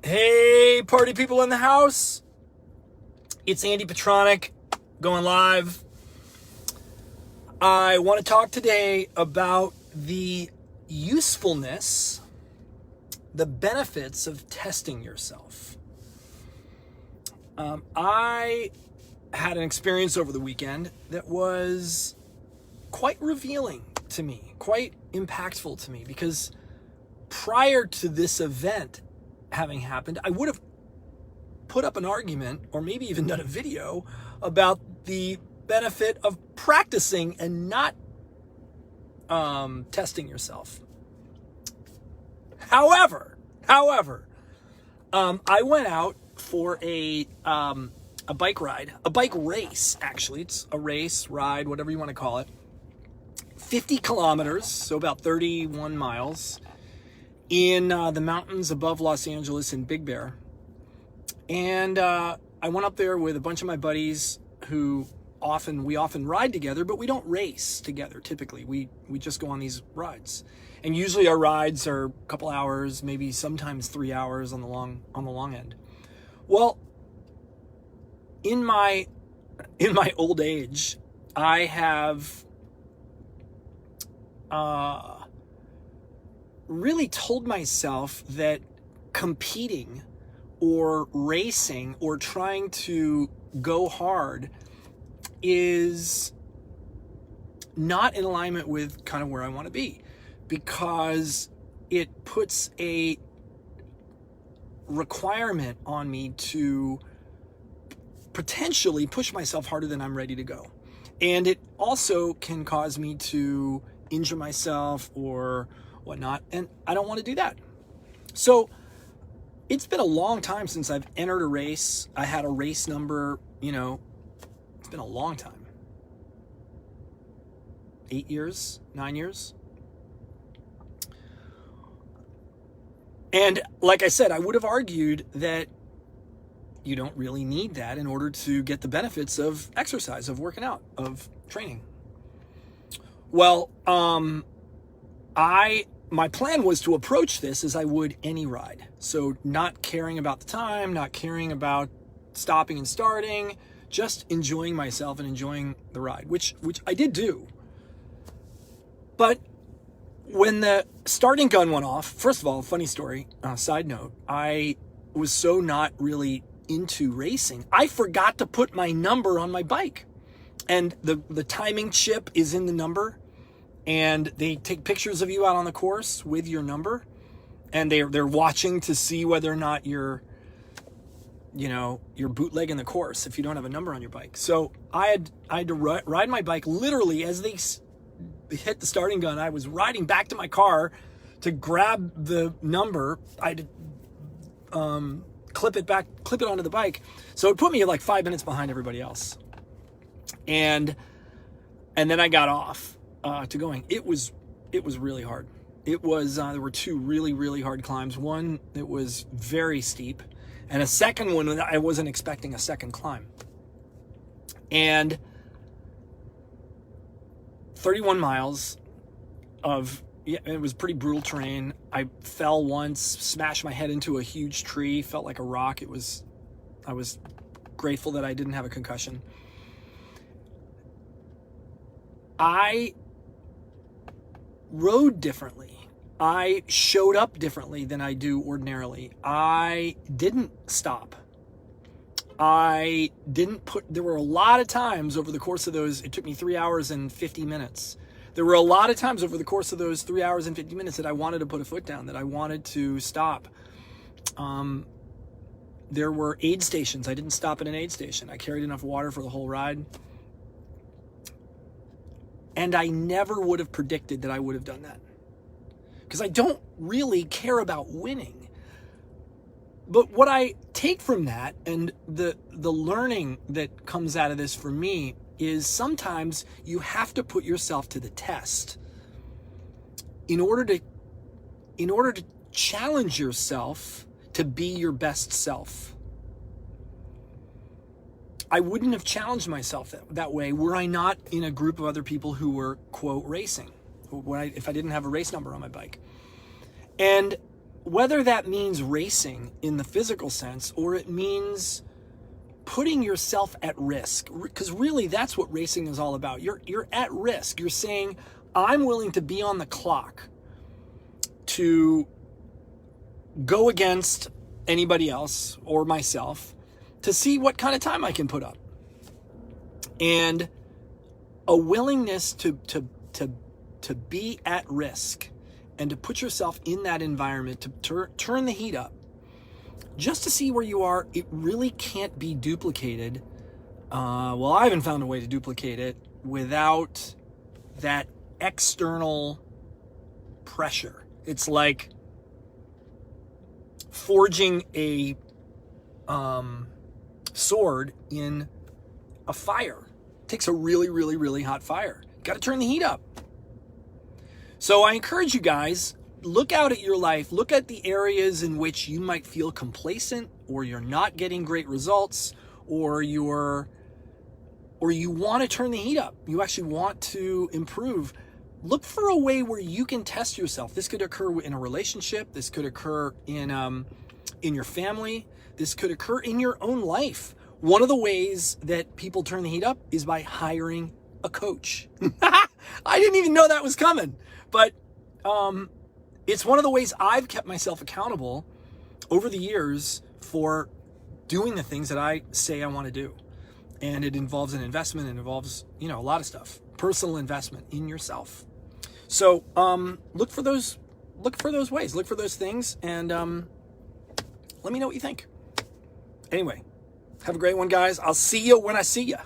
Hey, party people in the house. It's Andy Petronic going live. I want to talk today about the usefulness, the benefits of testing yourself. I had an experience over the weekend that was quite revealing to me, quite impactful to me, because prior to this event having happened, I would have put up an argument or maybe even done a video about the benefit of practicing and not testing yourself. However, I went out for a bike ride, a bike race, actually. It's a race, ride, whatever you want to call it. 50 kilometers, so about 31 miles, in the mountains above Los Angeles in Big Bear. And I went up there with a bunch of my buddies who we often ride together, but we don't race together typically. We just go on these rides. And usually our rides are a couple hours, maybe sometimes 3 hours on the long end. Well, in my old age, I have really told myself that competing or racing or trying to go hard is not in alignment with kind of where I want to be, because it puts a requirement on me to potentially push myself harder than I'm ready to go. And it also can cause me to injure myself or whatnot, and I don't want to do that. So it's been a long time since I've entered a race. I had a race number, it's been a long time. 8 years, 9 years. And like I said, I would have argued that you don't really need that in order to get the benefits of exercise, of working out, of training. Well, my plan was to approach this as I would any ride. So not caring about the time, not caring about stopping and starting, just enjoying myself and enjoying the ride, which I did do. But when the starting gun went off, first of all, funny story, side note, I was so not really into racing, I forgot to put my number on my bike. And the timing chip is in the number, and they take pictures of you out on the course with your number, and they're watching to see whether or not you're bootlegging the course if you don't have a number on your bike. So I had to ride my bike literally as they hit the starting gun. I was riding back to my car to grab the number. I had to clip it onto the bike. So it put me like 5 minutes behind everybody else. And then I got off to going. It was really hard. It was there were two really, really hard climbs. One that was very steep, and a second one that I wasn't expecting a second climb. And 31 miles of, it was pretty brutal terrain. I fell once, smashed my head into a huge tree, felt like a rock. I was grateful that I didn't have a concussion. I rode differently. I showed up differently than I do ordinarily. I didn't stop. There were a lot of times over the course of those, it took me 3 hours and 50 minutes. There were a lot of times over the course of those 3 hours and 50 minutes that I wanted to put a foot down, that I wanted to stop. There were aid stations. I didn't stop at an aid station. I carried enough water for the whole ride. And I never would have predicted that I would have done that, because I don't really care about winning. But what I take from that, and the learning that comes out of this for me, is sometimes you have to put yourself to the test in order to challenge yourself to be your best self. I wouldn't have challenged myself that way were I not in a group of other people who were, quote, racing, if I didn't have a race number on my bike. And whether that means racing in the physical sense or it means putting yourself at risk, because really that's what racing is all about. You're at risk. You're saying, I'm willing to be on the clock to go against anybody else or myself to see what kind of time I can put up. And a willingness to be at risk and to put yourself in that environment, to turn the heat up, just to see where you are, it really can't be duplicated. Well, I haven't found a way to duplicate it without that external pressure. It's like forging a sword in a fire. It takes a really, really, really hot fire. Got to turn the heat up. So I encourage you guys, look out at your life, look at the areas in which you might feel complacent, or you're not getting great results, or you want to turn the heat up. You actually want to improve. Look for a way where you can test yourself. This could occur in a relationship. This could occur in your family. This could occur in your own life. One of the ways that people turn the heat up is by hiring a coach. I didn't even know that was coming, but it's one of the ways I've kept myself accountable over the years for doing the things that I say I want to do. And it involves an investment. It involves, a lot of stuff, personal investment in yourself. So look for those ways, look for those things, and let me know what you think. Anyway, have a great one, guys. I'll see you when I see you.